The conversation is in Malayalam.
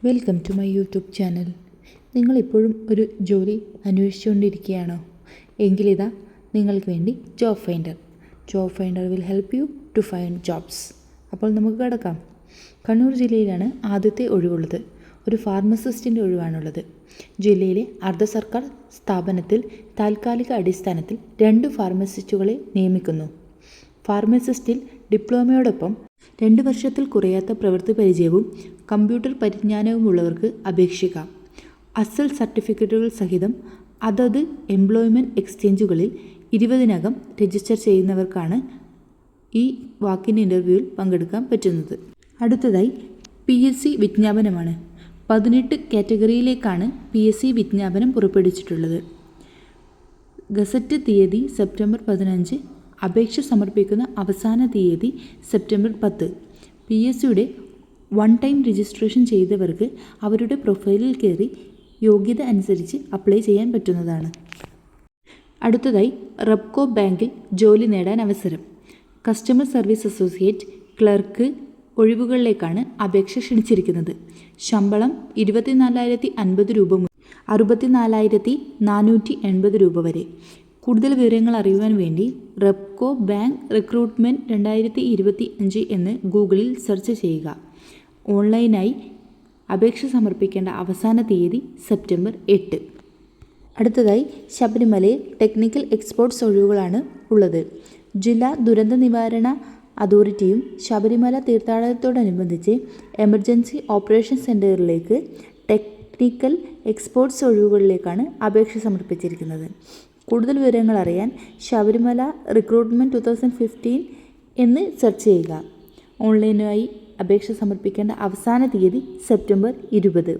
Welcome to my YouTube channel. നിങ്ങളിപ്പോഴും ഒരു ജോലി അന്വേഷിച്ചുകൊണ്ടിരിക്കുകയാണോ? എങ്കിലിതാ നിങ്ങൾക്ക് വേണ്ടി job finder will help you to find jobs. അപ്പോൾ നമുക്ക് കിടക്കാം. കണ്ണൂർ ജില്ലയിലാണ് ആദ്യത്തെ ഒഴിവുള്ളത്. ഒരു ഫാർമസിസ്റ്റിൻ്റെ ഒഴിവാണുള്ളത്. ജില്ലയിലെ അർദ്ധ സർക്കാർ സ്ഥാപനത്തിൽ താൽക്കാലിക അടിസ്ഥാനത്തിൽ 2 ഫാർമസിസ്റ്റുകളെ നിയമിക്കുന്നു. ഫാർമസിസ്റ്റിൽ ഡിപ്ലോമയോടൊപ്പം 2 വർഷത്തിൽ കുറയാത്ത പ്രവൃത്തി പരിചയവും കമ്പ്യൂട്ടർ പരിജ്ഞാനവുമുള്ളവർക്ക് അപേക്ഷിക്കാം. അസൽ സർട്ടിഫിക്കറ്റുകൾ സഹിതം അതത് എംപ്ലോയ്മെൻറ്റ് എക്സ്ചേഞ്ചുകളിൽ 20-നകം രജിസ്റ്റർ ചെയ്യുന്നവർക്കാണ് ഈ വാക്കിൻ ഇൻ്റർവ്യൂവിൽ പങ്കെടുക്കാൻ പറ്റുന്നത്. അടുത്തതായി PSC വിജ്ഞാപനമാണ്. 18 കാറ്റഗറിയിലേക്കാണ് PSC വിജ്ഞാപനം പുറപ്പെടുവിച്ചിട്ടുള്ളത്. ഗസറ്റ് തീയതി സെപ്റ്റംബർ 15. അപേക്ഷ സമർപ്പിക്കുന്ന അവസാന തീയതി സെപ്റ്റംബർ 10. PSCയുടെ 1 ടൈം രജിസ്ട്രേഷൻ ചെയ്തവർക്ക് അവരുടെ പ്രൊഫൈലിൽ കയറി യോഗ്യത അനുസരിച്ച് അപ്ലൈ ചെയ്യാൻ പറ്റുന്നതാണ്. അടുത്തതായി റെപ്കോ ബാങ്കിൽ ജോലി നേടാൻ അവസരം. കസ്റ്റമർ സർവീസ് അസോസിയേറ്റ്, ക്ലർക്ക് ഒഴിവുകളിലേക്കാണ് അപേക്ഷ ക്ഷണിച്ചിരിക്കുന്നത്. ശമ്പളം 24,050 രൂപ മുതൽ 64,480 രൂപ വരെ. കൂടുതൽ വിവരങ്ങൾ അറിയുവാൻ വേണ്ടി റെപ്കോ ബാങ്ക് റിക്രൂട്ട്മെൻറ്റ് 2025 എന്ന് ഗൂഗിളിൽ സെർച്ച് ചെയ്യുക. ഓൺലൈനായി അപേക്ഷ സമർപ്പിക്കേണ്ട അവസാന തീയതി സെപ്റ്റംബർ 8. അടുത്തതായി ശബരിമലയിൽ ടെക്നിക്കൽ എക്സ്പോർട്സ് ഒഴിവുകളാണ് ഉള്ളത്. ജില്ലാ ദുരന്ത നിവാരണ അതോറിറ്റിയും ശബരിമല തീർത്ഥാടനത്തോടനുബന്ധിച്ച് എമർജൻസി ഓപ്പറേഷൻ സെൻറ്ററിലേക്ക് ടെക്നിക്കൽ എക്സ്പോർട്സ് ഒഴിവുകളിലേക്കാണ് അപേക്ഷ സമർപ്പിച്ചിരിക്കുന്നത്. കൂടുതൽ വിവരങ്ങൾ അറിയാൻ ശബരിമല റിക്രൂട്ട്മെൻറ്റ് 2015 എന്ന് സെർച്ച് ചെയ്യുക. ഓൺലൈനായി അപേക്ഷ സമർപ്പിക്കേണ്ട അവസാന തീയതി സെപ്റ്റംബർ 20.